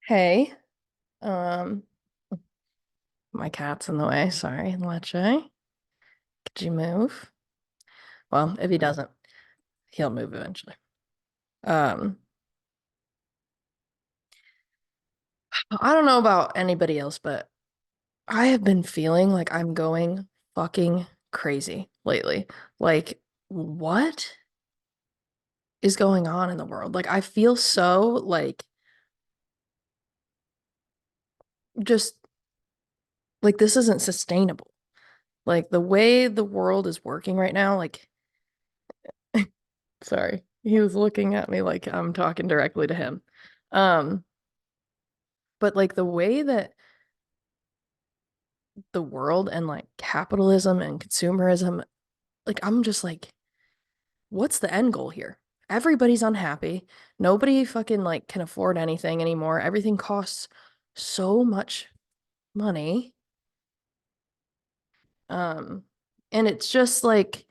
Hey, um, my cat's in the way. Sorry, Leche. Could you move? Well, if he doesn't, he'll move eventually. Um, I don't know about anybody else, but I have been feeling like I'm going fucking crazy lately. Like, what is going on in the world? Like, I feel so just like this isn't sustainable. Like the way the world is working right now, like sorry. He was looking at me like I'm talking directly to him. Um, but like the way that the world and like capitalism and consumerism, like I'm just like, what's the end goal here? Everybody's unhappy. Nobody fucking like can afford anything anymore. Everything costs so much money. Um, and it's just like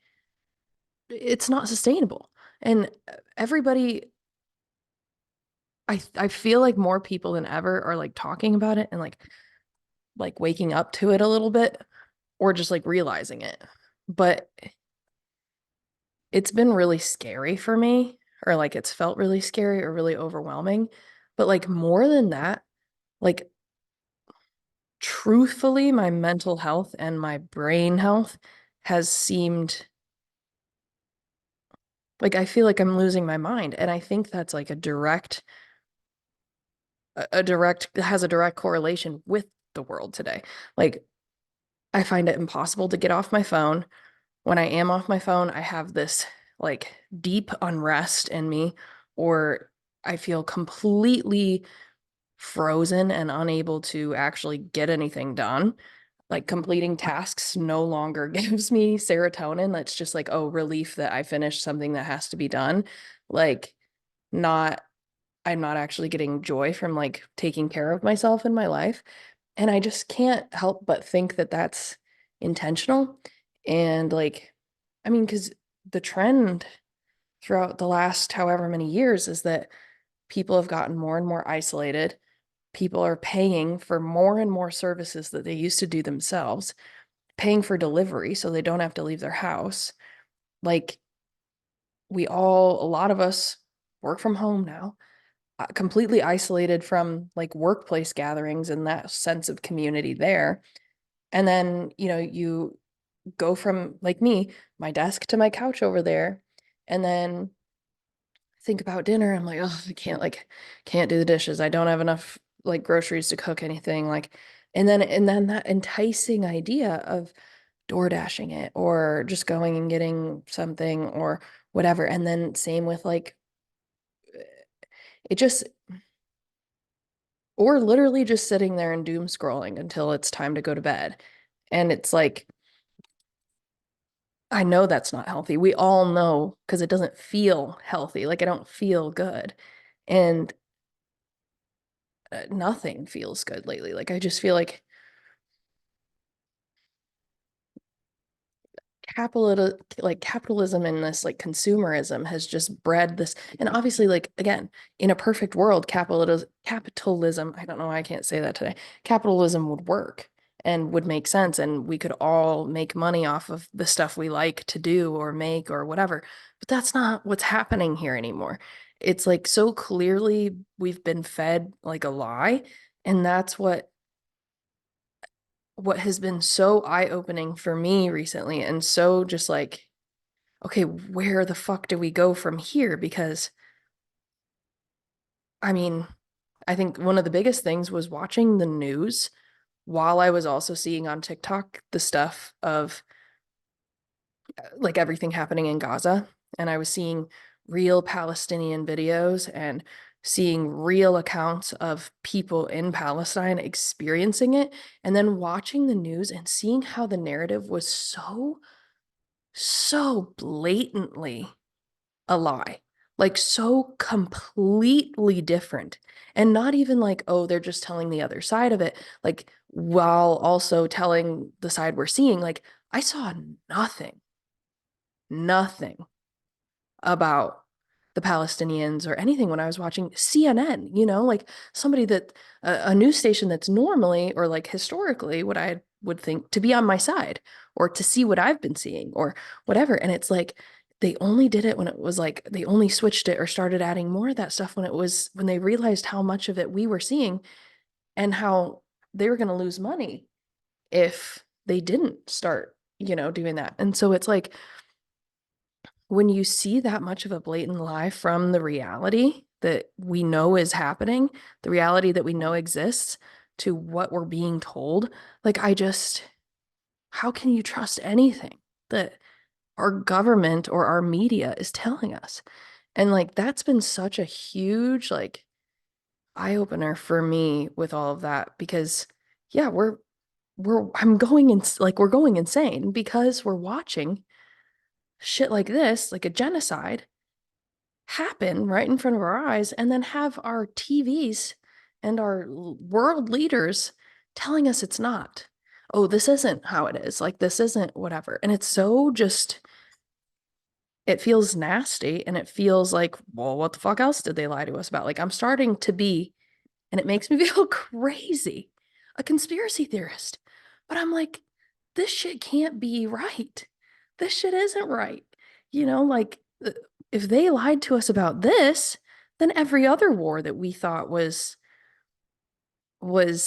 it's not sustainable. And everybody I feel like more people than ever are like talking about it and like waking up to it a little bit or just like realizing it. But it's been really scary for me, or like it's felt really scary or really overwhelming. But like more than that, like truthfully, my mental health and my brain health has seemed like I feel like I'm losing my mind. And I think that's like a direct has a direct correlation with the world today. Like I find it impossible to get off my phone. When I am off my phone, I have this like deep unrest in me, or I feel completely frozen and unable to actually get anything done. Like completing tasks no longer gives me serotonin. That's just like, oh, relief that I finished something that has to be done. Like, not, I'm not actually getting joy from like taking care of myself in my life. And I just can't help but think that that's intentional. And like, I mean, because the trend throughout the last however many years is that people have gotten more and more isolated. People are paying for more and more services that they used to do themselves, paying for delivery so they don't have to leave their house. Like, a lot of us work from home now, completely isolated from like workplace gatherings and that sense of community there. And then, you go from like me, my desk to my couch over there, and then think about dinner. I'm like, oh, I can't do the dishes. I don't have enough like groceries to cook anything. Like, and then that enticing idea of door dashing it or just going and getting something or whatever. And then same with like it just or literally just sitting there and doom scrolling until it's time to go to bed. And it's like, I know that's not healthy. We all know because it doesn't feel healthy. Like I don't feel good. And nothing feels good lately. Like I just feel capitalism and this like consumerism has just bred this. And obviously, like again, in a perfect world, capitalism, I don't know why I can't say that today. Capitalism would work and would make sense, and we could all make money off of the stuff we like to do or make or whatever. But that's not what's happening here anymore. It's like so clearly we've been fed like a lie, and that's what has been so eye-opening for me recently and so just like, okay, where the fuck do we go from here? Because I mean, I think one of the biggest things was watching the news while I was also seeing on TikTok the stuff of like everything happening in Gaza. And I was seeing real Palestinian videos and seeing real accounts of people in Palestine experiencing it, and then watching the news and seeing how the narrative was so blatantly a lie, like so completely different. And not even like, oh, they're just telling the other side of it, like while also telling the side we're seeing. Like, I saw nothing about the Palestinians or anything when I was watching CNN, like somebody that a news station that's normally or like historically what I would think to be on my side or to see what I've been seeing or whatever. And it's like they only did it when it was like they only switched it or started adding more of that stuff when they realized how much of it we were seeing and how they were going to lose money if they didn't start, doing that. And so it's like when you see that much of a blatant lie from the reality that we know is happening, the reality that we know exists to what we're being told, like how can you trust anything that our government or our media is telling us? And like that's been such a huge like eye opener for me with all of that because yeah, we're going insane because we're watching shit like this, like a genocide happen right in front of our eyes and then have our TVs and our world leaders telling us it's not. Oh, this isn't how it is. Like this isn't whatever. And it's so just it feels nasty and it feels like, well, what the fuck else did they lie to us about? Like I'm starting to be, and it makes me feel crazy, a conspiracy theorist. But I'm like, this shit can't be right. This shit isn't right. Like if they lied to us about this, then every other war that we thought was, like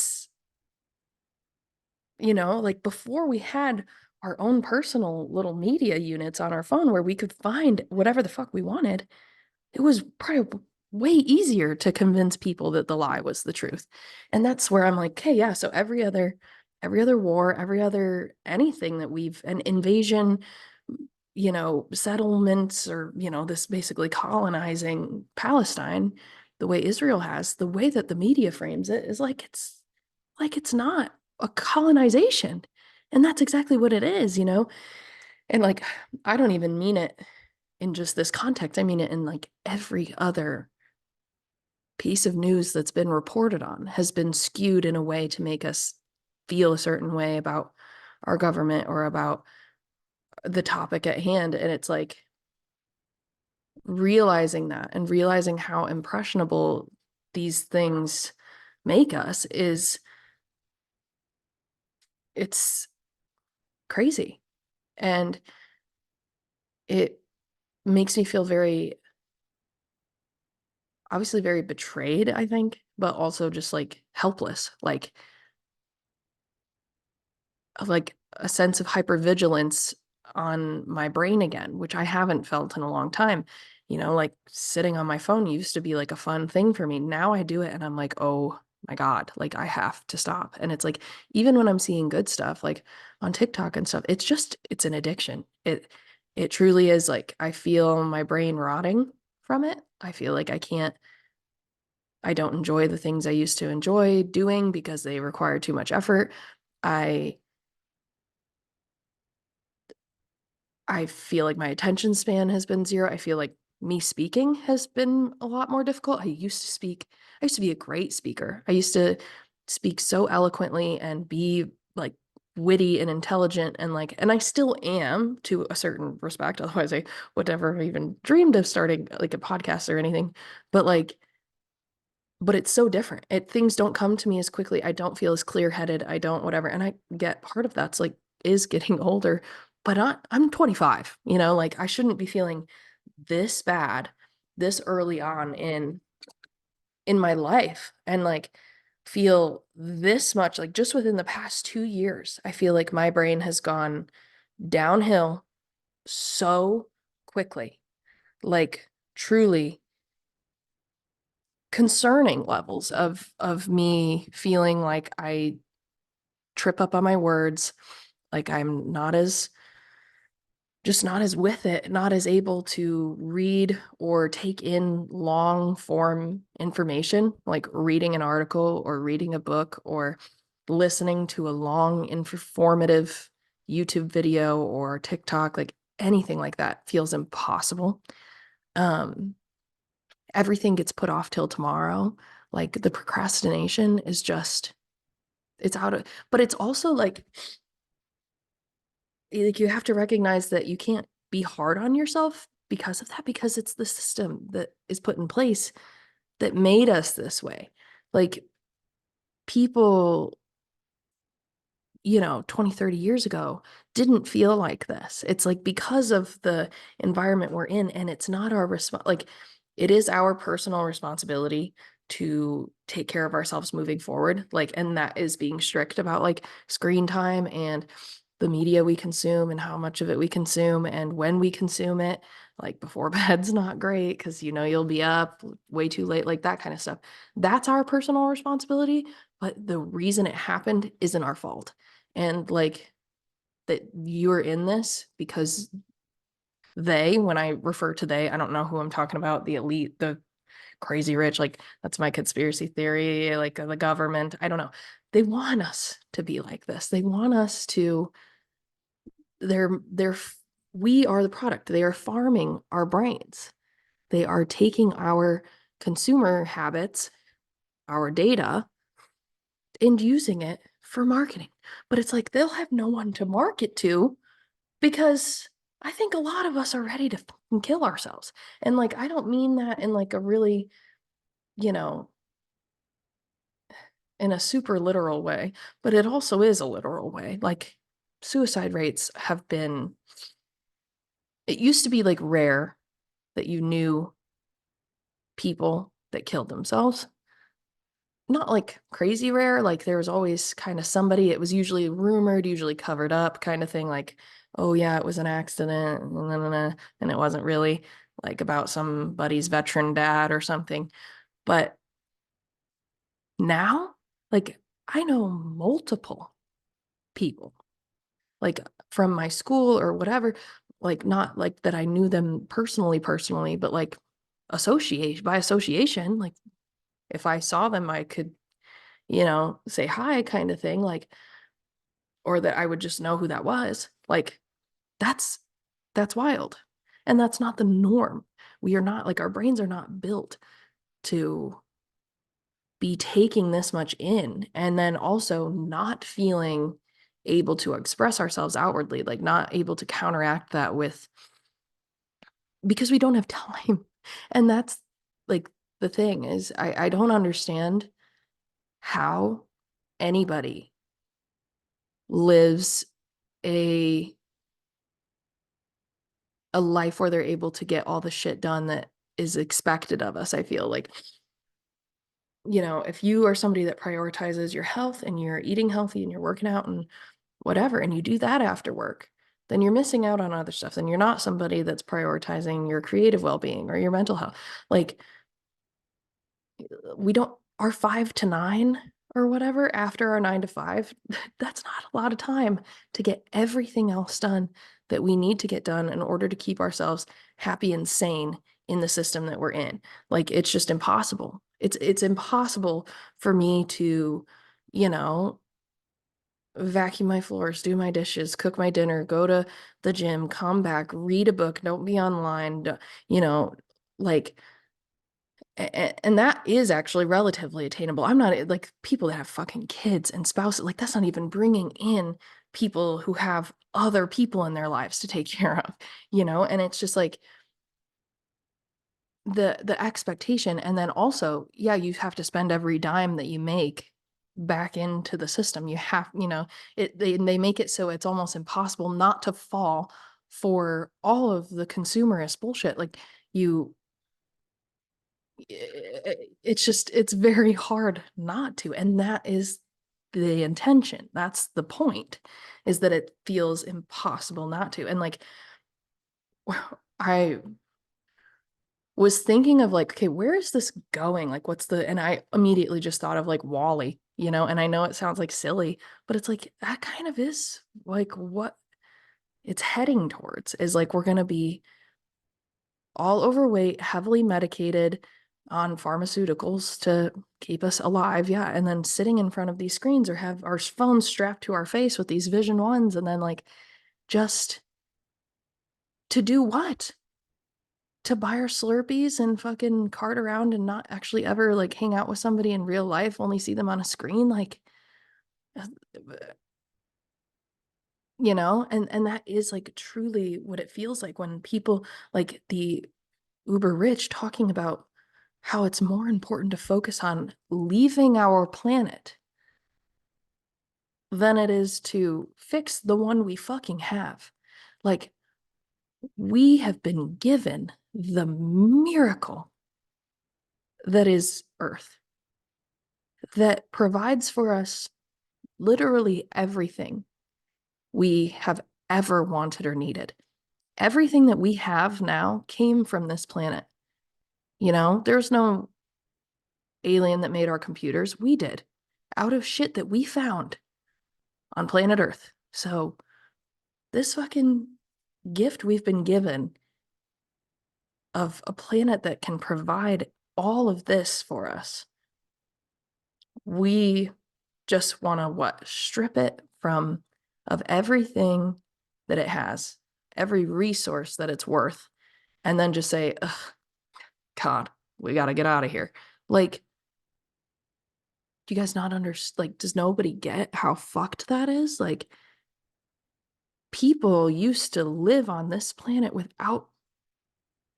before we had our own personal little media units on our phone where we could find whatever the fuck we wanted, it was probably way easier to convince people that the lie was the truth. And that's where I'm like, okay, yeah, so every other war, every other anything that an invasion, settlements or, this basically colonizing Palestine, the way Israel has, the way that the media frames it is like it's not a colonization. And that's exactly what it is. And like I don't even mean it in just this context. I mean it in like every other piece of news that's been reported on has been skewed in a way to make us feel a certain way about our government or about the topic at hand. And it's like realizing that and realizing how impressionable these things make us it's crazy. And it makes me feel very obviously very betrayed, I think, but also just like helpless, like a sense of hypervigilance on my brain again, which I haven't felt in a long time. Like sitting on my phone used to be like a fun thing for me. Now I do it and I'm like, oh my God, like I have to stop. And it's like, even when I'm seeing good stuff, like on TikTok and stuff, it's an addiction. It truly is like, I feel my brain rotting from it. I feel like I don't enjoy the things I used to enjoy doing because they require too much effort. I I feel like my attention span has been zero. I feel like me speaking has been a lot more difficult. I used to be a great speaker. I used to speak so eloquently and be like witty and intelligent and I still am to a certain respect. Otherwise, I would never have even dreamed of starting like a podcast or anything. But but it's so different. Things don't come to me as quickly. I don't feel as clear-headed. I don't whatever. And I get part of that's like is getting older, but I'm 25, like I shouldn't be feeling this bad this early on in my life and like feel this much like just within the past 2 years. I feel like my brain has gone downhill so quickly. Like truly concerning levels of me feeling like I trip up on my words, like I'm not as with it, not as able to read or take in long form information, like reading an article or reading a book or listening to a long informative YouTube video or TikTok, like anything like that feels impossible. Um, Everything gets put off till tomorrow. Like the procrastination is just, it's out of, but it's also like you have to recognize that you can't be hard on yourself because of that, because it's the system that is put in place that made us this way. Like people, 20, 30 years ago didn't feel like this. It's like because of the environment we're in, and it's not our like it is our personal responsibility to take care of ourselves moving forward. Like, and that is being strict about like screen time and the media we consume and how much of it we consume and when we consume it. Like before bed's not great because you'll be up way too late, like that kind of stuff. That's our personal responsibility, but the reason it happened isn't our fault. And like that you're in this because when I refer to they, I don't know who I'm talking about, the elite, the crazy rich, like that's my conspiracy theory, like the government, I don't know. They want us to be like this. They want us to, they're, we are the product. They are farming our brains. They are taking our consumer habits, our data, and using it for marketing. But it's like they'll have no one to market to because I think a lot of us are ready to fucking kill ourselves. And like, I don't mean that in like a really, you know, in a super literal way, but it also is a literal way. Like, suicide rates have been, it used to be like rare that you knew people that killed themselves. Not like crazy rare, like there was always kind of somebody, it was usually rumored, usually covered up kind of thing, like, oh yeah, it was an accident, and it wasn't really like about somebody's veteran dad or something. But now, like, I know multiple people, like from my school or whatever, like not like that I knew them personally, but like association by association, like if I saw them, I could say hi kind of thing, like, or that I would just know who that was. Like, that's that's wild. And that's not the norm. We are not like our brains are not built to be taking this much in and then also not feeling able to express ourselves outwardly, like not able to counteract that with because we don't have time. And that's like the thing is I don't understand how anybody lives a life where they're able to get all the shit done that is expected of us. I feel like, if you are somebody that prioritizes your health and you're eating healthy and you're working out and whatever, and you do that after work, then you're missing out on other stuff. Then you're not somebody that's prioritizing your creative well-being or your mental health. Like, we don't, our 5 to 9 or whatever after our 9 to 5, that's not a lot of time to get everything else done that we need to get done in order to keep ourselves happy and sane in the system that we're in. Like, it's just impossible. It's impossible for me to, you know, vacuum my floors, do my dishes, cook my dinner, go to the gym, come back, read a book, don't be online, you know, like and that is actually relatively attainable. I'm not like people that have fucking kids and spouses, like that's not even bringing in people who have other people in their lives to take care of, and it's just like the expectation. And then also, yeah, you have to spend every dime that you make back into the system. You have, they make it so it's almost impossible not to fall for all of the consumerist bullshit. Like you it's very hard not to, and that is the intention. That's the point, is that it feels impossible not to. And like I was thinking of like, okay, where is this going? Like what's the, and I immediately just thought of like Wally, and I know it sounds like silly, but it's like that kind of is like what it's heading towards, is like we're going to be all overweight, heavily medicated on pharmaceuticals to keep us alive. Yeah. And then sitting in front of these screens or have our phones strapped to our face with these Vision Ones. And then like just to do what? To buy our Slurpees and fucking cart around and not actually ever like hang out with somebody in real life, only see them on a screen. Like, and that is like truly what it feels like when people like the uber rich talking about how it's more important to focus on leaving our planet than it is to fix the one we fucking have. Like, we have been given the miracle that is Earth, that provides for us literally everything we have ever wanted or needed. Everything that we have now came from this planet. There's no alien that made our computers. We did, out of shit that we found on planet Earth. So, this fucking gift we've been given of a planet that can provide all of this for us, we just want to strip it of everything that it has, every resource that it's worth, and then just say, ugh, God, we got to get out of here. Like, do you guys not understand? Like, does nobody get how fucked that is? Like, people used to live on this planet without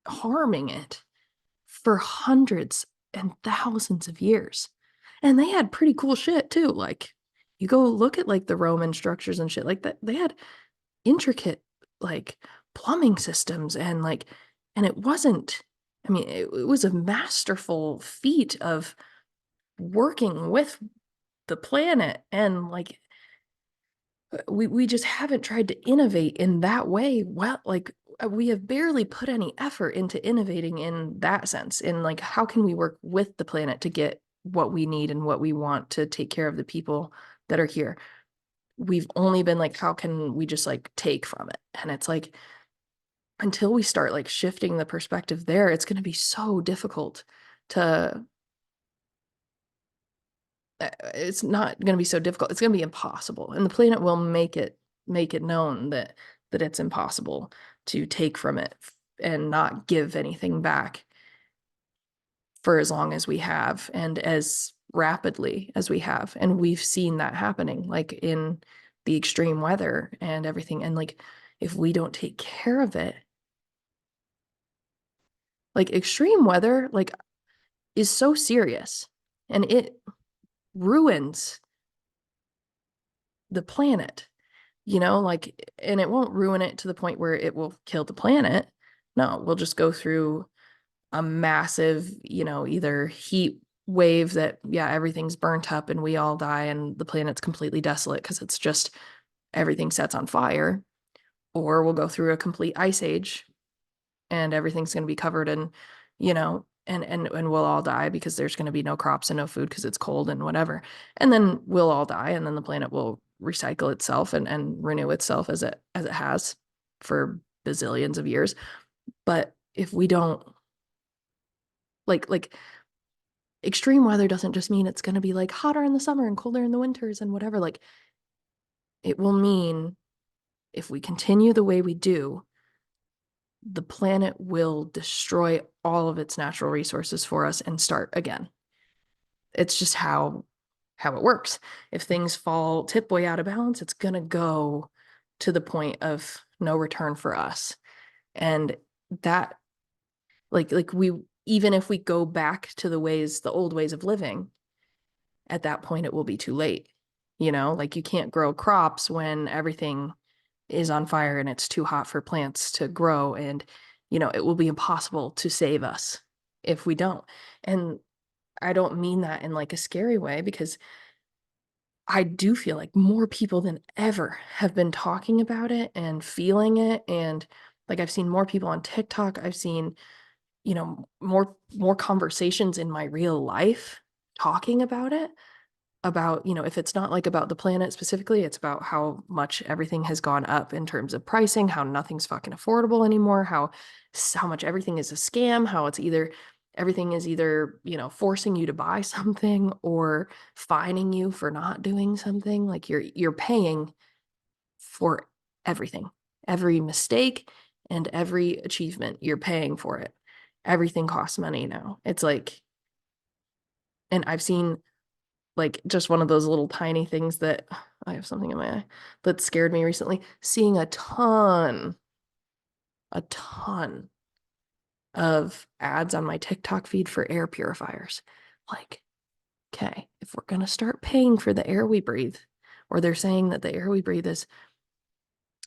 harming it for hundreds and thousands of years. And they had pretty cool shit too. Like, you go look at like the Roman structures and shit like that. They had intricate like plumbing systems and it wasn't, I mean, it was a masterful feat of working with the planet. And like, we just haven't tried to innovate in that way. Well, like, we have barely put any effort into innovating in that sense. In like, how can we work with the planet to get what we need and what we want to take care of the people that are here? We've only been like, how can we just like take from it? And it's like, until we start like shifting the perspective there, it's going to be so difficult to it's not going to be so difficult. It's going to be impossible. And the planet will make it known that it's impossible to take from it and not give anything back for as long as we have and as rapidly as we have. And we've seen that happening like in the extreme weather and everything. And like, if we don't take care of it, like extreme weather, like is so serious and it ruins the planet, like, and it won't ruin it to the point where it will kill the planet. No, we'll just go through a massive, either heat wave that, yeah, everything's burnt up and we all die and the planet's completely desolate because it's just everything sets on fire, or we'll go through a complete ice age and everything's going to be covered in, and we'll all die because there's going to be no crops and no food because it's cold and whatever. And then we'll all die and then the planet will recycle itself and renew itself as it has for bazillions of years. But if we don't like extreme weather doesn't just mean it's going to be like hotter in the summer and colder in the winters and whatever. Like, it will mean if we continue the way we do, the planet will destroy all of its natural resources for us and start again. It's just how it works. If things fall tip way out of balance, it's going to go to the point of no return for us. And that like we, even if we go back to the old ways of living, at that point it will be too late. Like, you can't grow crops when everything is on fire and it's too hot for plants to grow, and it will be impossible to save us if we don't. And I don't mean that in like a scary way, because I do feel like more people than ever have been talking about it and feeling it. And like, I've seen more people on TikTok. I've seen, more conversations in my real life talking about it, about, if it's not like about the planet specifically, it's about how much everything has gone up in terms of pricing, how nothing's fucking affordable anymore, how much everything is a scam, how everything is either, forcing you to buy something or fining you for not doing something. Like, you're paying for everything, every mistake and every achievement, you're paying for it. Everything costs money now. It's like, and I've seen like just one of those little tiny things that I have something in my eye that scared me recently. Seeing a ton of ads on my TikTok feed for air purifiers. Like, okay, if we're going to start paying for the air we breathe, or they're saying that the air we breathe is,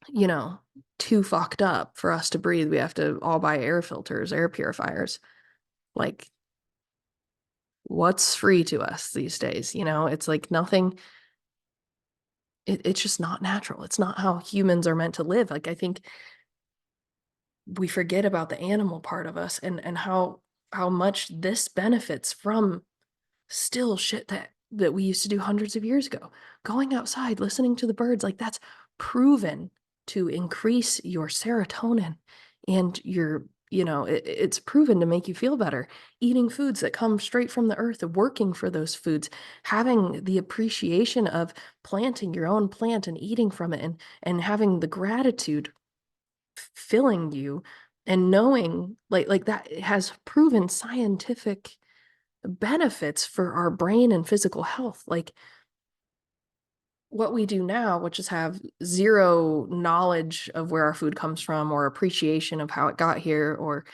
you know, too fucked up for us to breathe, we have to all buy air filters, air purifiers. Like, what's free to us these days? You know, it's like nothing, it's just not natural. It's not how humans are meant to live. Like, I think we forget about the animal part of us and how much this benefits from still shit that we used to do hundreds of years ago. Going outside, listening to the birds, like that's proven to increase your serotonin and your, it's proven to make you feel better. Eating foods that come straight from the earth, working for those foods, having the appreciation of planting your own plant and eating from it and having the gratitude filling you and knowing like that has proven scientific benefits for our brain and physical health. Like what we do now, which is have zero knowledge of where our food comes from or appreciation of how it got here, or,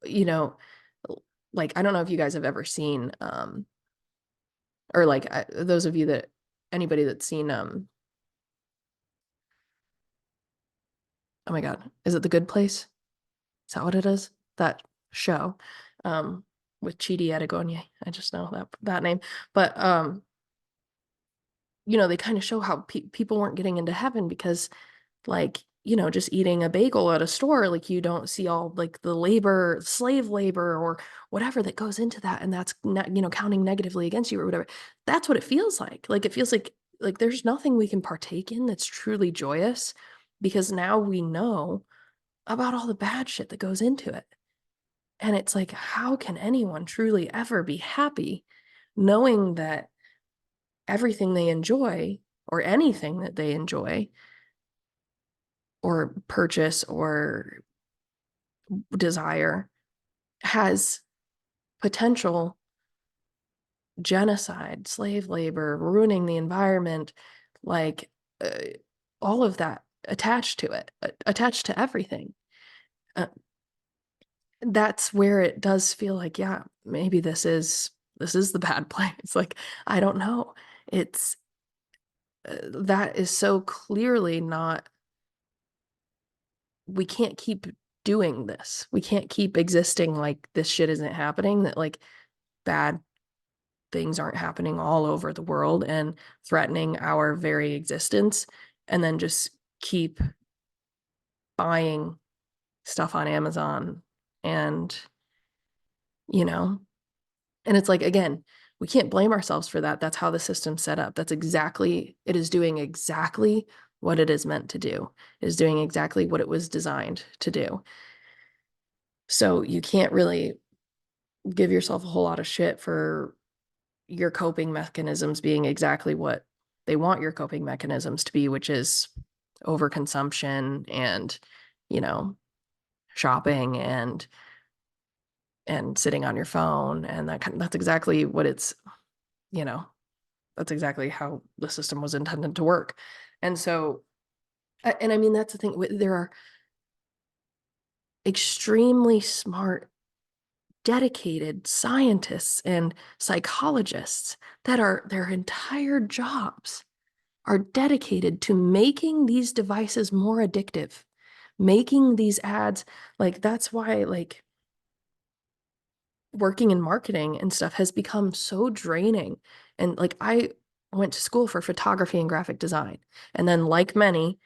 you know, like I don't know if you guys have ever seen, or like those of you that anybody that's seen, oh my God, is it The Good Place? Is that what it is? That show, um, with Chidi Adagonye. I just know that name, but they kind of show how people weren't getting into heaven because, like, just eating a bagel at a store, like you don't see all like the labor, slave labor, or whatever that goes into that, and that's counting negatively against you or whatever. That's what it feels like. Like it feels like there's nothing we can partake in that's truly joyous because now we know about all the bad shit that goes into it. And it's like, how can anyone truly ever be happy knowing that everything they enjoy or anything that they enjoy or purchase or desire has potential genocide, slave labor, ruining the environment, like uh, all of that attached to it, attached to everything. Uh, that's where it does feel like, yeah, maybe this is the bad place. Like, I don't know. It's that is so clearly not, we can't keep doing this. We can't keep existing like this shit isn't happening, that like bad things aren't happening all over the world and threatening our very existence, and then just keep buying stuff on Amazon and, you know, and it's like, again, we can't blame ourselves for that. That's how the system's set up. It is doing exactly what it is meant to do. It is doing exactly what it was designed to do. So you can't really give yourself a whole lot of shit for your coping mechanisms being exactly what they want your coping mechanisms to be, which is overconsumption and, you know, shopping and sitting on your phone. And that's exactly what you know, that's exactly how the system was intended to work. And so, and I mean, that's the thing, there are extremely smart, dedicated scientists and psychologists that are their entire jobs are dedicated to making these devices more addictive, making these ads, like that's why like working in marketing and stuff has become so draining. And like I went to school for photography and graphic design, and then like many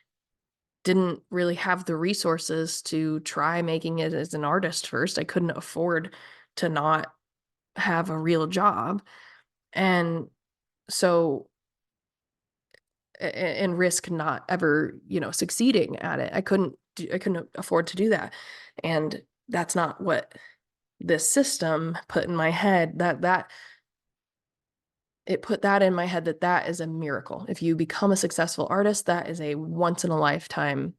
didn't really have the resources to try making it as an artist first. I couldn't afford to not have a real job. And so and risk not ever, succeeding at it. I couldn't afford to do that. And that's not what this system put in my head, that it put that in my head, that is a miracle. If you become a successful artist, that is a once in a lifetime,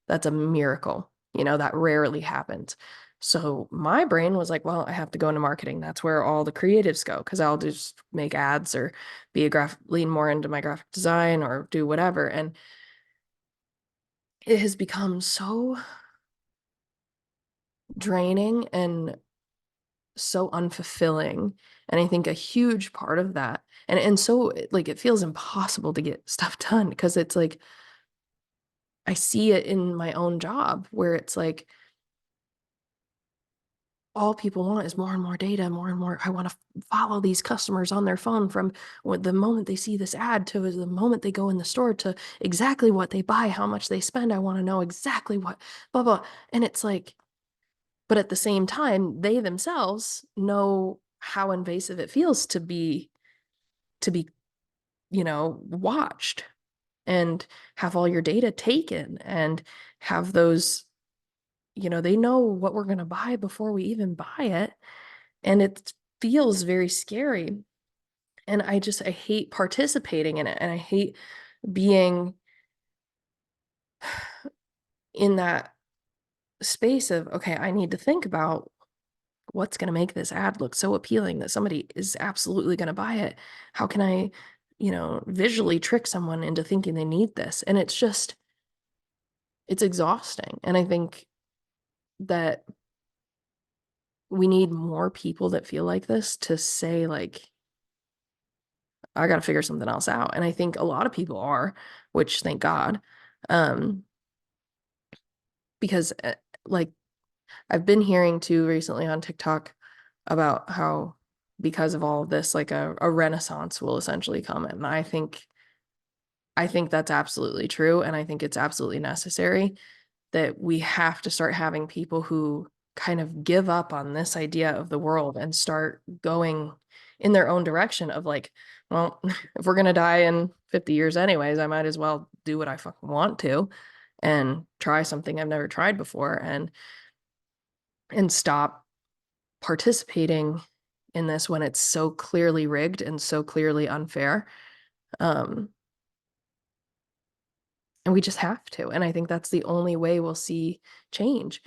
that's a miracle. That rarely happens. So my brain was like, well, I have to go into marketing. That's where all the creatives go because I'll just make ads or be a lean more into my graphic design or do whatever. And it has become so draining and so unfulfilling. And I think a huge part of that, and so like it feels impossible to get stuff done because it's like I see it in my own job where it's like all people want is more and more data, more and more. I want to follow these customers on their phone from the moment they see this ad to the moment they go in the store to exactly what they buy, how much they spend. I want to know exactly what, blah, blah. And it's like, but at the same time, they themselves know how invasive it feels to be, watched and have all your data taken and have those, they know what we're going to buy before we even buy it. And it feels very scary. And I hate participating in it. And I hate being in that space of, okay, I need to think about what's going to make this ad look so appealing that somebody is absolutely going to buy it. How can I, visually trick someone into thinking they need this? And it's exhausting. And I think that we need more people that feel like this to say, like, I got to figure something else out. And I think a lot of people are, which thank God. Um, because like I've been hearing too recently on TikTok about how because of all of this, like a renaissance will essentially come. And I think that's absolutely true. And I think it's absolutely necessary that we have to start having people who kind of give up on this idea of the world and start going in their own direction of like, well, if we're gonna die in 50 years anyways, I might as well do what I fucking want to and try something I've never tried before and stop participating in this when it's so clearly rigged and so clearly unfair. Um, and we just have to. And I think that's the only way we'll see change,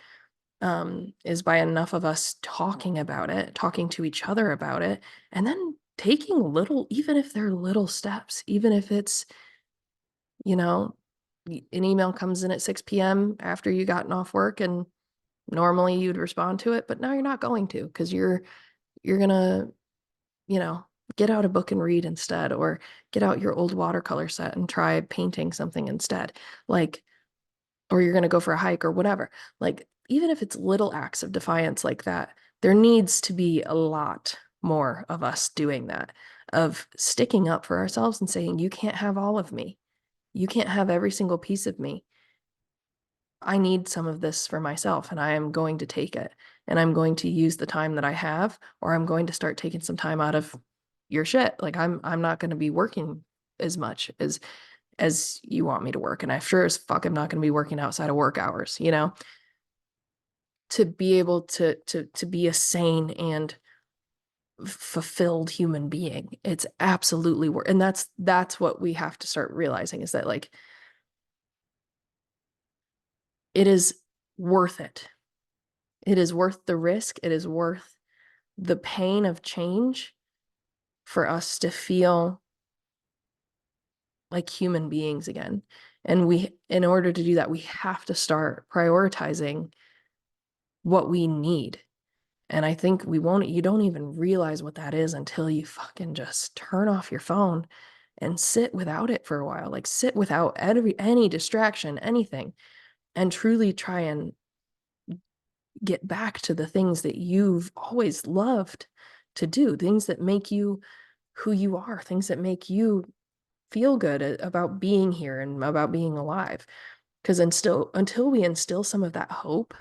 is by enough of us talking about it, talking to each other about it, and then taking little, even if they're little steps, even if it's, you know, an email comes in at 6 p.m. after you gotten off work and normally you'd respond to it, but now you're not going to because you're gonna, you know, get out a book and read instead, or get out your old watercolor set and try painting something instead. Like, or you're going to go for a hike or whatever. Like, even if it's little acts of defiance like that, there needs to be a lot more of us doing that, of sticking up for ourselves and saying, you can't have all of me. You can't have every single piece of me. I need some of this for myself and I am going to take it. And I'm going to use the time that I have, or I'm going to start taking some time out of your shit. Like I'm not going to be working as much as you want me to work. And I sure as fuck am not going to be working outside of work hours, to be able to be a sane and fulfilled human being. It's absolutely worth, and that's what we have to start realizing is that like it is worth it. It is worth the risk. It is worth the pain of change for us to feel like human beings again. And in order to do that, we have to start prioritizing what we need. And I think you don't even realize what that is until you fucking just turn off your phone and sit without it for a while. Like sit without any distraction, anything, and truly try and get back to the things that you've always loved to do, things that make you who you are, things that make you feel good about being here and about being alive. Because until we instill some of that hope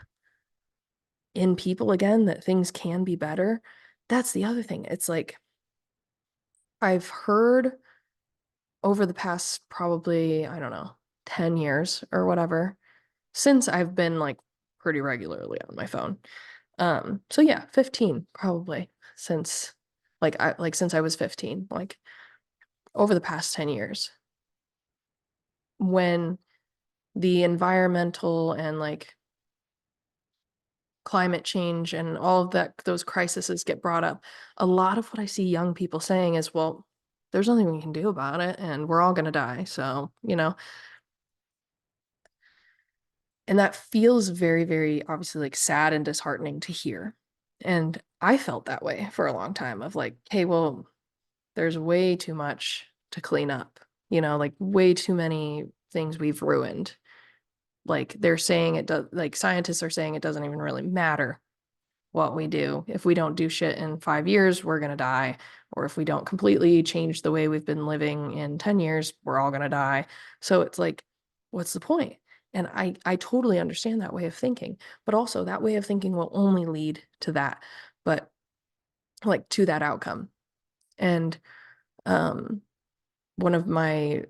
in people again, that things can be better, that's the other thing. It's like I've heard over the past probably, I don't know, 10 years or whatever, since I've been like pretty regularly on my phone. So yeah, 15 probably since since I was 15, like over the past 10 years when the environmental and like climate change and all of that, those crises get brought up, a lot of what I see young people saying is, well, there's nothing we can do about it and we're all going to die. So, and that feels very, very obviously like sad and disheartening to hear. And I felt that way for a long time of like, hey, well, there's way too much to clean up, like way too many things we've ruined. Like they're saying it does, like scientists are saying it doesn't even really matter what we do. If we don't do shit in 5 years, we're going to die. Or if we don't completely change the way we've been living in 10 years, we're all going to die. So it's like, what's the point? And I totally understand that way of thinking, but also that way of thinking will only lead to that, but like to that outcome. And um, one of my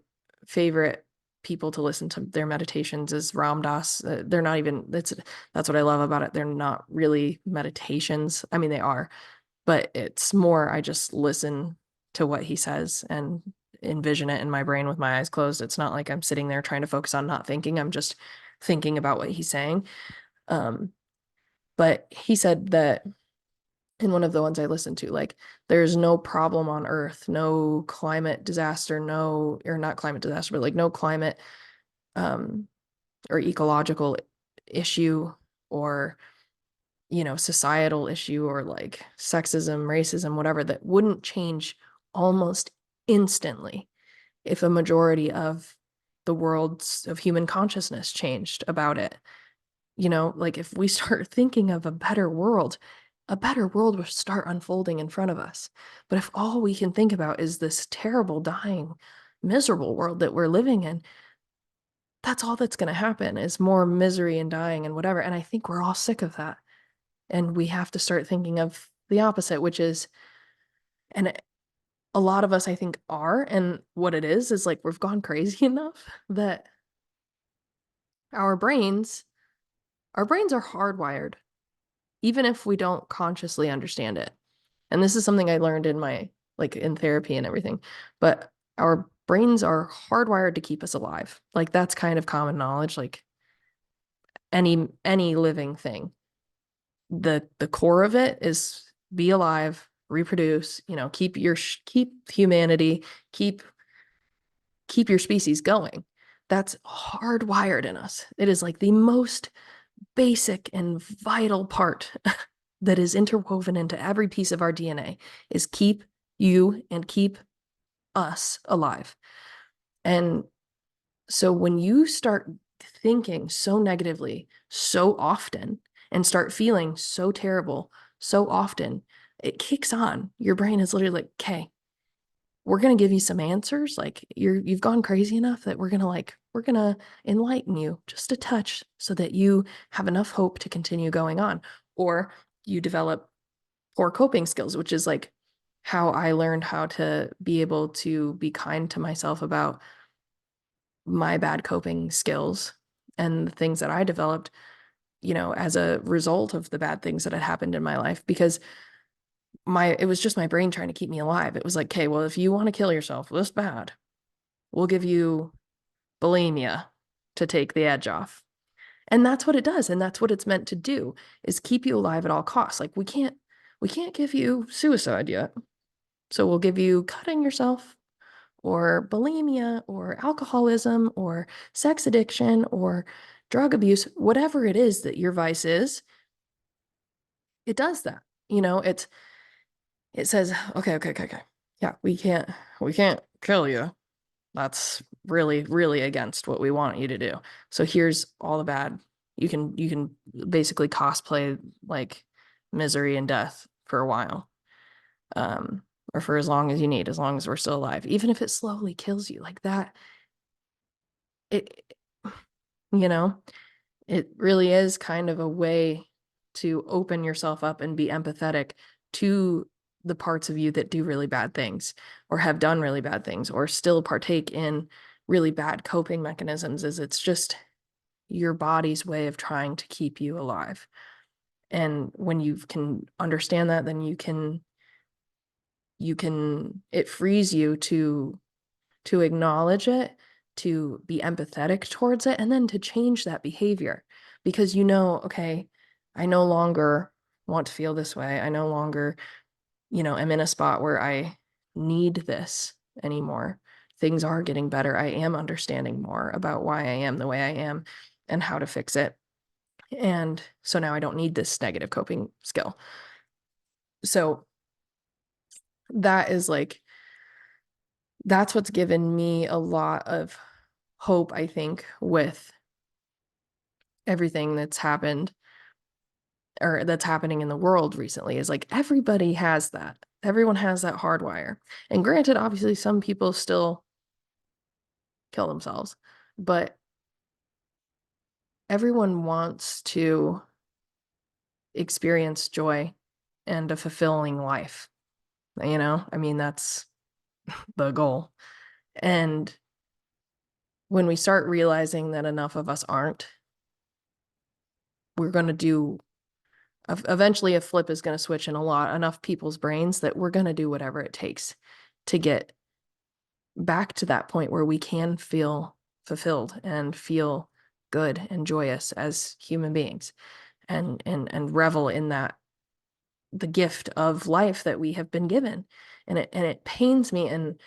favorite people to listen to their meditations is Ram Dass. They're not even, that's what I love about it. They're not really meditations. I mean, they are, but it's more, I just listen to what he says and envision it in my brain with my eyes closed. It's not like I'm sitting there trying to focus on not thinking. I'm just thinking about what he's saying. Um, but he said that in one of the ones I listened to, like, there's no problem on Earth, no climate disaster, no, or not climate disaster, but like no climate um, or ecological issue or, societal issue or like sexism, racism, whatever, that wouldn't change almost instantly if a majority of the world's of human consciousness changed about it. Like if we start thinking of a better world will start unfolding in front of us. But if all we can think about is this terrible, dying, miserable world that we're living in, that's all that's going to happen is more misery and dying and whatever. And I think we're all sick of that. And we have to start thinking of the opposite, which is, and a lot of us, I think, are. And what it is like we've gone crazy enough that our brains, our brains are hardwired even if we don't consciously understand it. And this is something I learned in my, like in therapy and everything, but our brains are hardwired to keep us alive. Like that's kind of common knowledge, like any living thing. The core of it is be alive, reproduce, keep humanity, keep your species going. That's hardwired in us. It is like the most basic and vital part that is interwoven into every piece of our DNA is keep you and keep us alive. And so when you start thinking so negatively so often and start feeling so terrible so often, it kicks on. Your brain is literally like, okay, we're going to give you some answers. Like you've gone crazy enough that we're going to enlighten you just a touch so that you have enough hope to continue going on. Or you develop poor coping skills, which is like how I learned how to be able to be kind to myself about my bad coping skills and the things that I developed, as a result of the bad things that had happened in my life, because it was just my brain trying to keep me alive. It was like, okay, well, if you want to kill yourself this bad, we'll give you bulimia to take the edge off. And that's what it does. And that's what it's meant to do, is keep you alive at all costs. Like we can't give you suicide yet. So we'll give you cutting yourself or bulimia or alcoholism or sex addiction or drug abuse, whatever it is that your vice is, it does that. It says, okay. Yeah, we can't kill you. That's really, really against what we want you to do. So here's all the bad. You can basically cosplay like misery and death for a while. Or for as long as you need, as long as we're still alive, even if it slowly kills you like that. It, you know, it really is kind of a way to open yourself up and be empathetic to the parts of you that do really bad things or have done really bad things or still partake in really bad coping mechanisms. Is it's just your body's way of trying to keep you alive. And when you can understand that, then it frees you to acknowledge it, to be empathetic towards it, and then to change that behavior because okay, I no longer want to feel this way. I no longer, am in a spot where I need this anymore. Things are getting better. I am understanding more about why I am the way I am and how to fix it. And so now I don't need this negative coping skill. So that is like, that's what's given me a lot of hope, I think, with everything that's happened or that's happening in the world recently is like everybody has that. Everyone has that hardwire. And granted, obviously, some people still kill themselves, but everyone wants to experience joy and a fulfilling life. I mean, that's the goal. And when we start realizing that enough of us aren't, we're going to do eventually a flip is going to switch in enough people's brains that we're going to do whatever it takes to get back to that point where we can feel fulfilled and feel good and joyous as human beings and revel in that the gift of life that we have been given. And it pains me and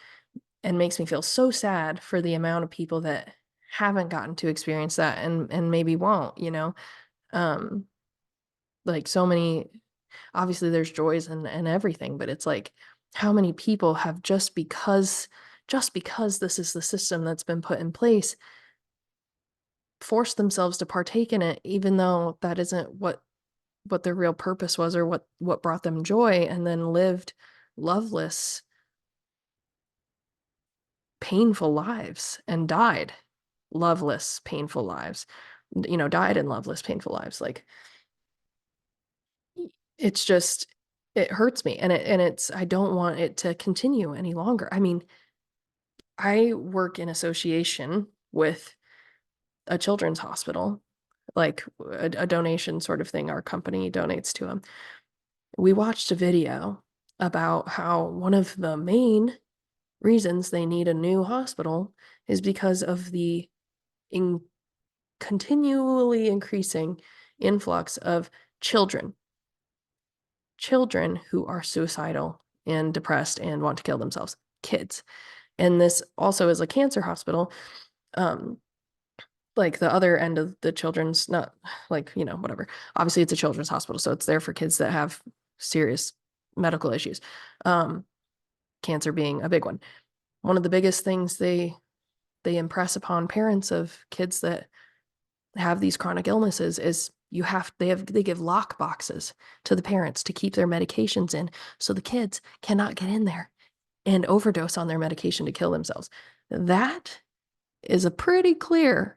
makes me feel so sad for the amount of people that haven't gotten to experience that and maybe won't, um like so many, obviously there's joys and everything, but it's like how many people have just because this is the system that's been put in place, forced themselves to partake in it, even though that isn't what their real purpose was or what brought them joy, and then lived loveless, painful lives and died loveless, painful lives, died in loveless, painful lives. Like it's just, it hurts me and I don't want it to continue any longer. I mean, I work in association with a children's hospital, like a donation sort of thing. Our company donates to them. We watched a video about how one of the main reasons they need a new hospital is because of the continually increasing influx of children, children who are suicidal and depressed and want to kill themselves, kids. And this also is a cancer hospital. Um, like the other end of the children's, not like, whatever. Obviously, it's a children's hospital, so it's there for kids that have serious medical issues. Um, Cancer being a big one. One of the biggest things they impress upon parents of kids that have these chronic illnesses is they give lock boxes to the parents to keep their medications in so the kids cannot get in there and overdose on their medication to kill themselves. That is a pretty clear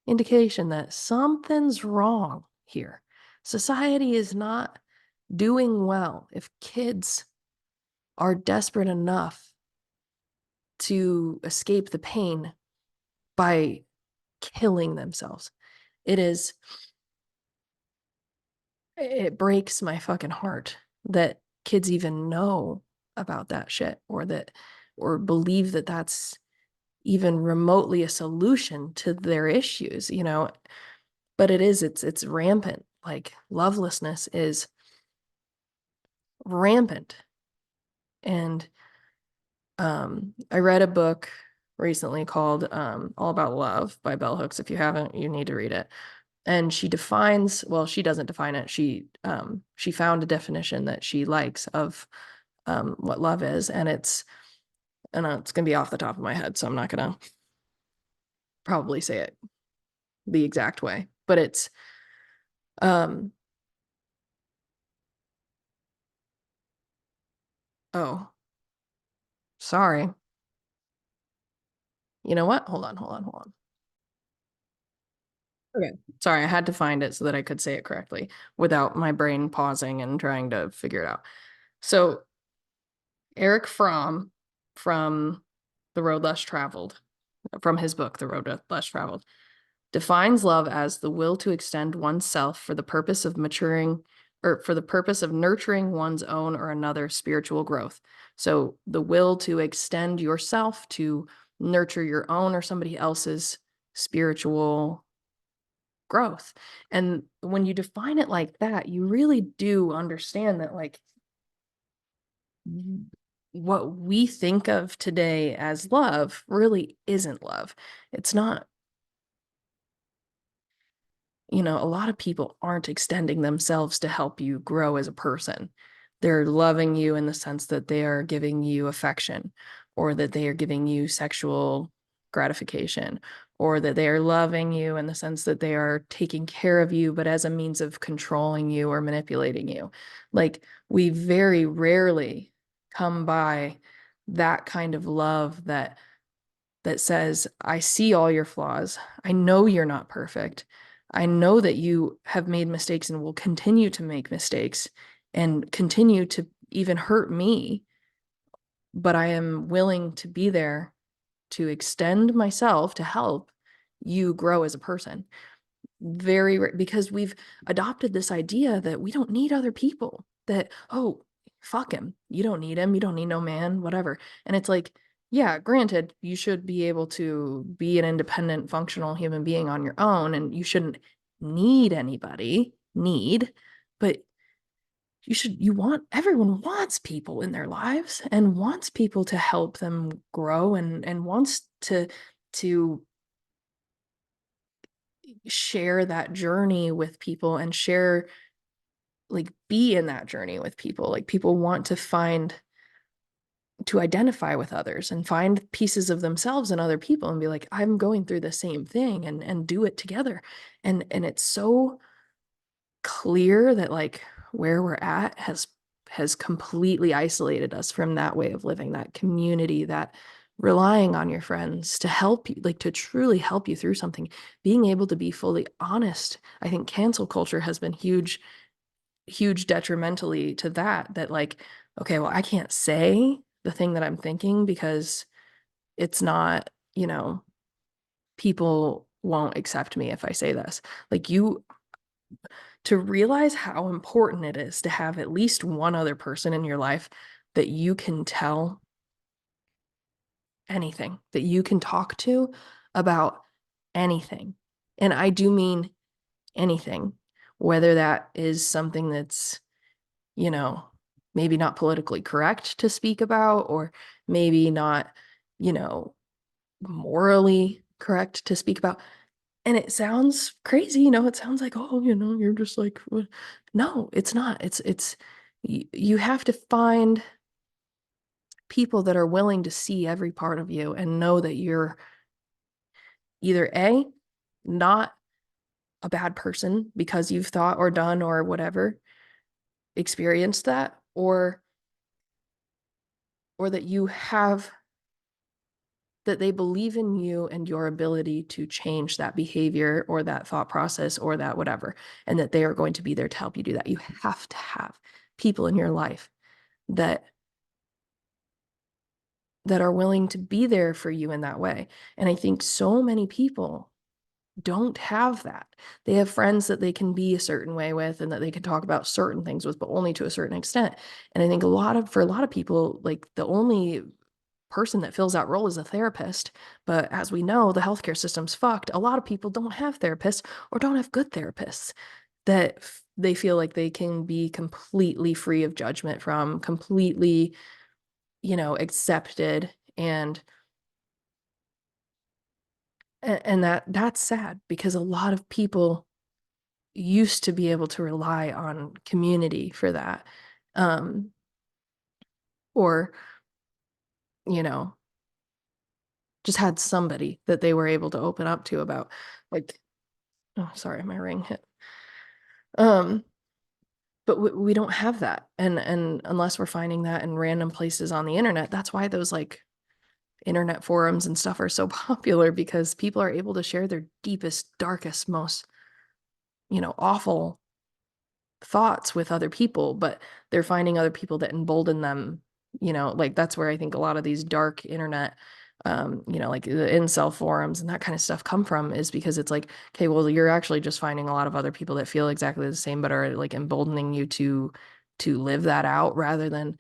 indication that something's wrong here. Society is not doing well if kids are desperate enough to escape the pain by killing themselves. It is, it breaks my fucking heart that kids even know about that shit or believe that that's even remotely a solution to their issues, but it's rampant. Like lovelessness is rampant. And I read a book recently called All About Love by Bell Hooks. If you haven't, you need to read it. And she defines, well, she doesn't define it. She found a definition that she likes of what love is, and it's gonna be off the top of my head, so I'm not gonna probably say it the exact way, but it's um oh, sorry. You know what? Hold on. Okay. Sorry, I had to find it so that I could say it correctly without my brain pausing and trying to figure it out. So Eric Fromm from The Road Less Traveled, from his book, The Road Less Traveled, defines love as the will to extend oneself for the purpose of maturing or for the purpose of nurturing one's own or another spiritual growth. So the will to extend yourself to nurture your own or somebody else's spiritual growth. And when you define it like that, you really do understand that, like, what we think of today as love really isn't love. It's not, a lot of people aren't extending themselves to help you grow as a person. They're loving you in the sense that they are giving you affection, or that they are giving you sexual gratification, or that they are loving you in the sense that they are taking care of you, but as a means of controlling you or manipulating you. Like, we very rarely come by that kind of love that says, I see all your flaws. I know you're not perfect. I know that you have made mistakes and will continue to make mistakes and continue to even hurt me, but I am willing to be there to extend myself to help you grow as a person. Because we've adopted this idea that we don't need other people, that, oh, fuck him, you don't need him, you don't need no man, whatever. And it's like, yeah, granted, you should be able to be an independent functional human being on your own, and you shouldn't need anybody, but everyone wants people in their lives and wants people to help them grow, and wants to share that journey with people, and share, like, be in that journey with people. Like, people want to identify with others and find pieces of themselves in other people and be like, I'm going through the same thing, and do it together. And it's so clear that, like, where we're at has completely isolated us from that way of living, that community, that relying on your friends to help you, like, to truly help you through something, being able to be fully honest. I think cancel culture has been huge detrimentally to that, like, okay, well, I can't say the thing that I'm thinking because it's not, people won't accept me if I say this. Like, to realize how important it is to have at least one other person in your life that you can tell anything, that you can talk to about anything. And I do mean anything, whether that is something that's, you know, maybe not politically correct to speak about, or maybe not, you know, morally correct to speak about. And it sounds crazy, it sounds like, oh, you're just like, what? No, it's not. You have to find people that are willing to see every part of you and know that you're either A, not a bad person because you've thought or done or whatever, experienced that, or that that they believe in you and your ability to change that behavior or that thought process or that whatever, and that they are going to be there to help you do that. You have to have people in your life that are willing to be there for you in that way. And I think so many people don't have that. They have friends that they can be a certain way with and that they can talk about certain things with, but only to a certain extent. And I think for a lot of people, like, the only person that fills that role is a therapist. But as we know, the healthcare system's fucked. A lot of people don't have therapists or don't have good therapists that they feel like they can be completely free of judgment from, completely, accepted. And that's sad, because a lot of people used to be able to rely on community for that. Um, or, you know, just had somebody that they were able to open up to about, like, oh, sorry, my ring hit. Um, but we don't have that. And unless we're finding that in random places on the internet, that's why those, like, internet forums and stuff are so popular, because people are able to share their deepest, darkest, most, awful thoughts with other people, but they're finding other people that embolden them, like, that's where I think a lot of these dark internet, like the incel forums and that kind of stuff come from, is because it's like, okay, well, you're actually just finding a lot of other people that feel exactly the same, but are, like, emboldening you to live that out, rather than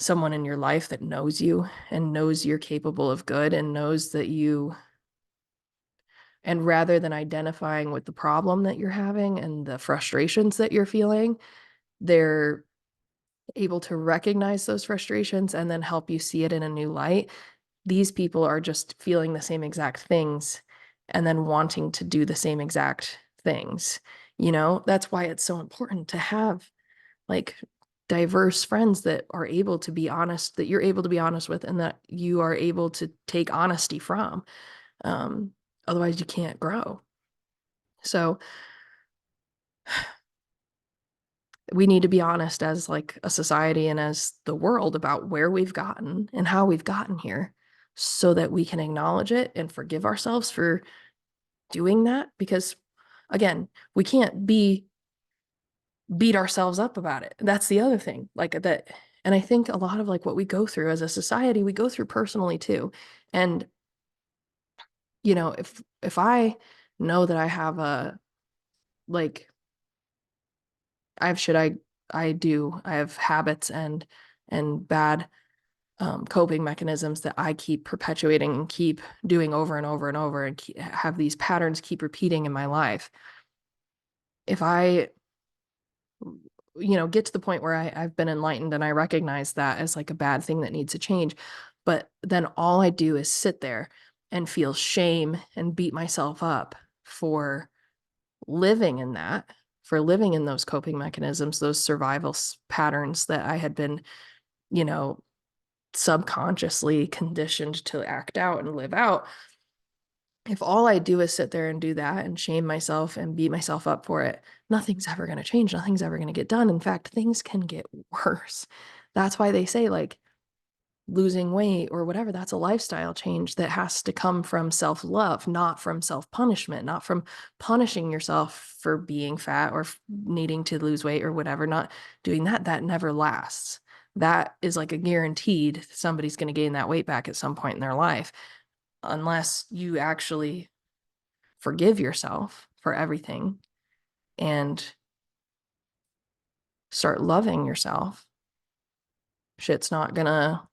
someone in your life that knows you and knows you're capable of good and knows that you And rather than identifying with the problem that you're having and the frustrations that you're feeling, they're able to recognize those frustrations and then help you see it in a new light. These people are just feeling the same exact things and then wanting to do the same exact things. That's why it's so important to have like diverse friends that are able to be honest, that you're able to be honest with, and that you are able to take honesty from. Um, Otherwise, you can't grow. So we need to be honest as like a society and as the world about where we've gotten and how we've gotten here so that we can acknowledge it and forgive ourselves for doing that. Because again, we can't beat ourselves up about it. That's the other thing. Like that. And I think a lot of like what we go through as a society, we go through personally too. And if I know that I have a like I have shit I have habits and bad coping mechanisms that I keep perpetuating and keep doing over and over and over and have these patterns keep repeating in my life. If I get to the point where I've been enlightened and I recognize that as like a bad thing that needs to change, but then all I do is sit there and feel shame and beat myself up for living in that, for living in those coping mechanisms, those survival patterns that I had been, you know, subconsciously conditioned to act out and live out. If all I do is sit there and do that and shame myself and beat myself up for it, nothing's ever going to change. Nothing's ever going to get done. In fact, things can get worse. That's why they say, like, losing weight or whatever, that's a lifestyle change that has to come from self-love, not from self-punishment, not from punishing yourself for being fat or needing to lose weight or whatever, not doing that. That never lasts. That is like a guaranteed somebody's going to gain that weight back at some point in their life, unless you actually forgive yourself for everything and start loving yourself. Shit's not gonna,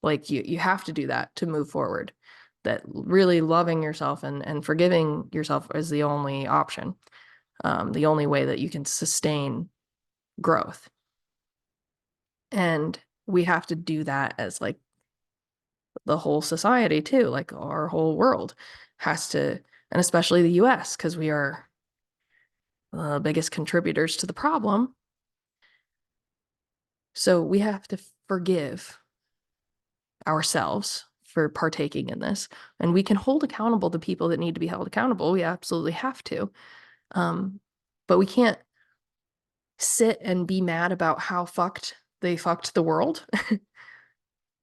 like, you have to do that to move forward. That really loving yourself and forgiving yourself is the only option, the only way that you can sustain growth. And we have to do that as like the whole society too, like our whole world has to, and especially the US, because we are the biggest contributors to the problem. So we have to forgive ourselves for partaking in this, and we can hold accountable the people that need to be held accountable. We absolutely have to. But we can't sit and be mad about how they fucked the world.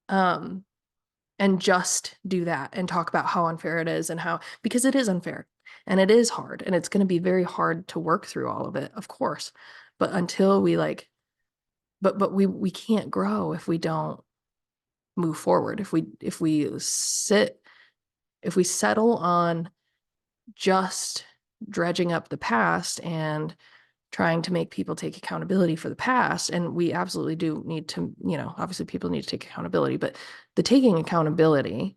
And just do that and talk about how unfair it is and how, because it is unfair and it is hard and it's going to be very hard to work through all of it, of course. But until we like, but we can't grow if we don't move forward. If we settle on just dredging up the past and trying to make people take accountability for the past, and we absolutely do need to, obviously people need to take accountability, but the taking accountability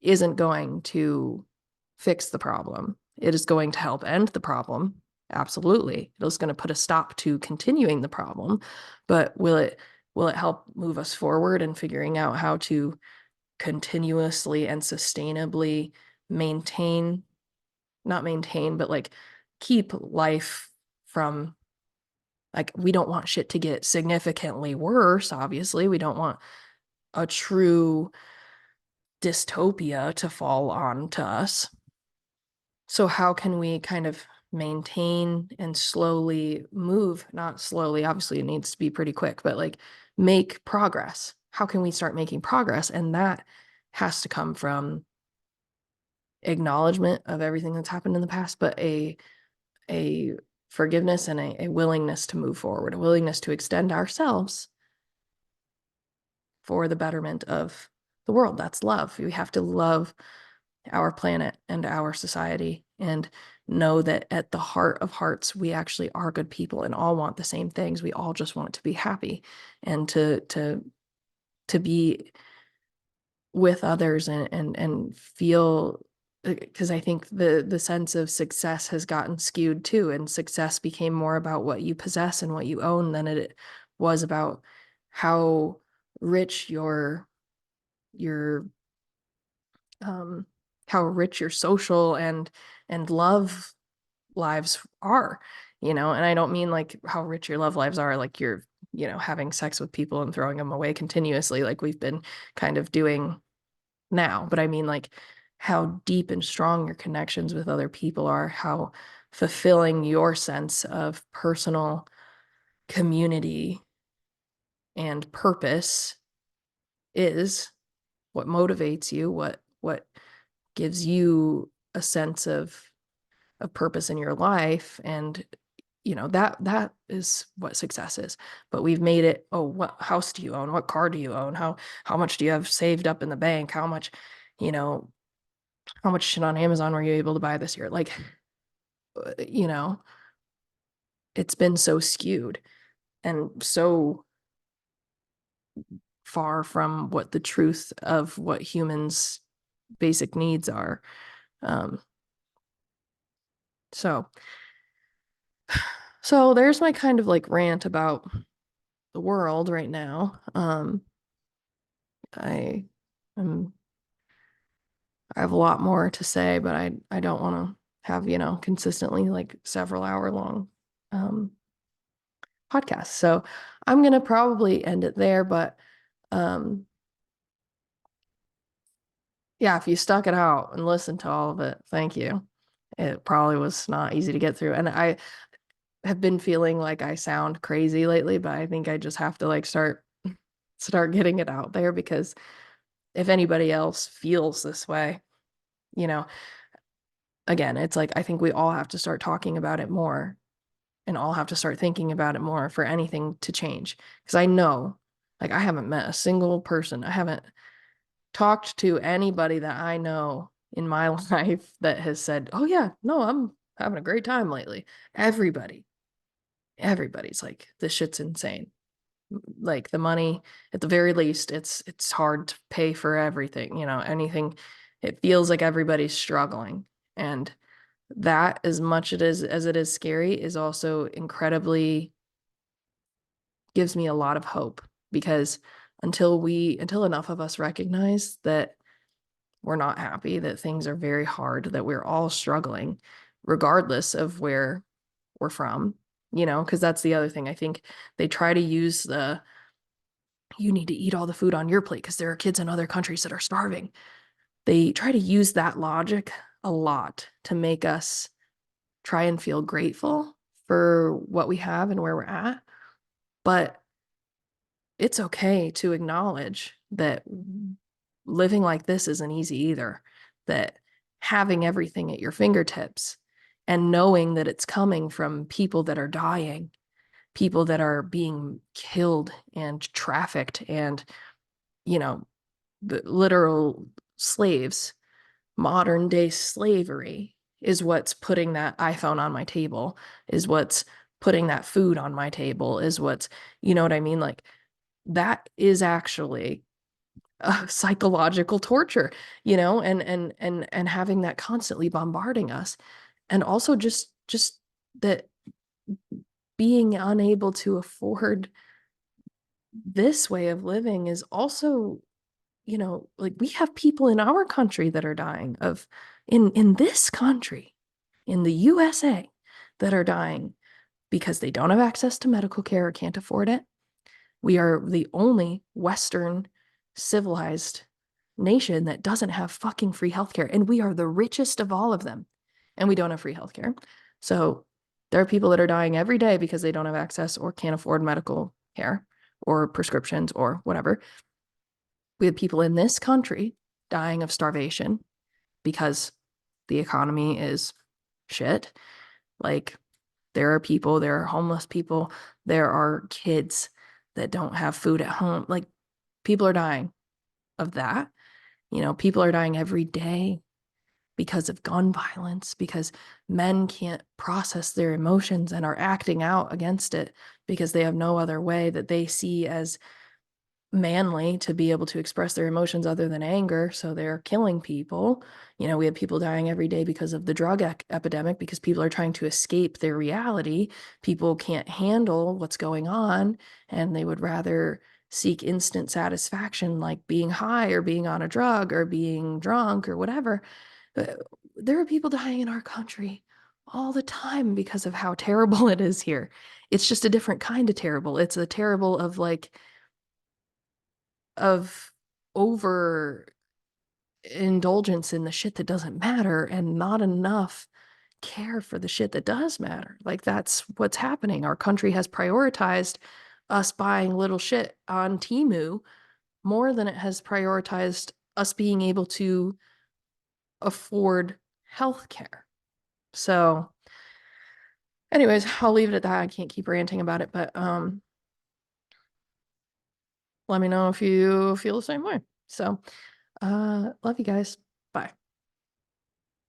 isn't going to fix the problem. It is going to help end the problem. Absolutely. It is going to put a stop to continuing the problem, but will it help move us forward in figuring out how to continuously and sustainably maintain, not maintain, but like keep life from, like, we don't want shit to get significantly worse, obviously. We don't want a true dystopia to fall on to us. So how can we kind of maintain and slowly move, not slowly, obviously it needs to be pretty quick, but like make progress? How can we start making progress? And that has to come from acknowledgement of everything that's happened in the past, but a forgiveness and a willingness to move forward, a willingness to extend ourselves for the betterment of the world. That's love. We have to love our planet and our society and know that at the heart of hearts, we actually are good people and all want the same things. We all just want to be happy and to be with others and feel because I think the sense of success has gotten skewed too, and success became more about what you possess and what you own than it was about how rich your um how rich your social and love lives are, you know. And I don't mean like how rich your love lives are, like you're, you know, having sex with people and throwing them away continuously like we've been kind of doing now, but I mean like how deep and strong your connections with other people are, how fulfilling your sense of personal community and purpose is, what motivates you, what gives you a sense of purpose in your life. And you know, that is what success is. But we've made it, oh, what house do you own, what car do you own, how much do you have saved up in the bank, how much, you know, how much shit on Amazon were you able to buy this year, like, you know, it's been so skewed and so far from what the truth of what humans basic needs are. um so so there's my kind of like rant about the world right now. I am I have a lot more to say, but I don't want to have, you know, consistently like several hour long um podcasts. So I'm gonna probably end it there, but um yeah, if you stuck it out and listened to all of it, thank you. It probably was not easy to get through. And I have been feeling like I sound crazy lately, but I think I just have to like start getting it out there, because if anybody else feels this way, you know, again, it's like I think we all have to start talking about it more and all have to start thinking about it more for anything to change. Because I know, like, I haven't met a single person, I haven't talked to anybody that I know in my life that has said, oh, yeah, no, I'm having a great time lately. Everybody, everybody's like, this shit's insane. Like the money, at the very least, it's hard to pay for everything, you know, anything. It feels like everybody's struggling. And that, as much as it is scary, is also incredibly gives me a lot of hope, because until enough of us recognize that we're not happy, that things are very hard, that we're all struggling, regardless of where we're from, you know, because that's the other thing. I think they try to use the you need to eat all the food on your plate because there are kids in other countries that are starving. They try to use that logic a lot to make us try and feel grateful for what we have and where we're at. But it's okay to acknowledge that living like this isn't easy either, that having everything at your fingertips and knowing that it's coming from people that are dying, people that are being killed and trafficked and, you know, the literal slaves, modern day slavery is what's putting that iPhone on my table, is what's putting that food on my table, is what's, you know what I mean? Like, that is actually psychological torture, you know, and having that constantly bombarding us. And also just that being unable to afford this way of living is also, you know, like we have people in our country that are dying of in this country, in the USA, that are dying because they don't have access to medical care or can't afford it. We are the only Western civilized nation that doesn't have fucking free healthcare. And we are the richest of all of them. And we don't have free healthcare. So there are people that are dying every day because they don't have access or can't afford medical care or prescriptions or whatever. We have people in this country dying of starvation because the economy is shit. Like, there are people, there are homeless people, there are kids that don't have food at home. Like, people are dying of that. You know, people are dying every day because of gun violence, because men can't process their emotions and are acting out against it because they have no other way that they see as manly to be able to express their emotions other than anger. So they're killing people. You know, we have people dying every day because of the drug epidemic, because people are trying to escape their reality. People can't handle what's going on, and they would rather seek instant satisfaction, like being high or being on a drug or being drunk or whatever. There are people dying in our country all the time because of how terrible it is here. It's just a different kind of terrible. It's a terrible of like, of over indulgence in the shit that doesn't matter and not enough care for the shit that does matter. Like that's what's happening. Our country has prioritized us buying little shit on Temu more than it has prioritized us being able to afford health care. So anyways, I'll leave it at that. I can't keep ranting about it, but let me know if you feel the same way. So love you guys.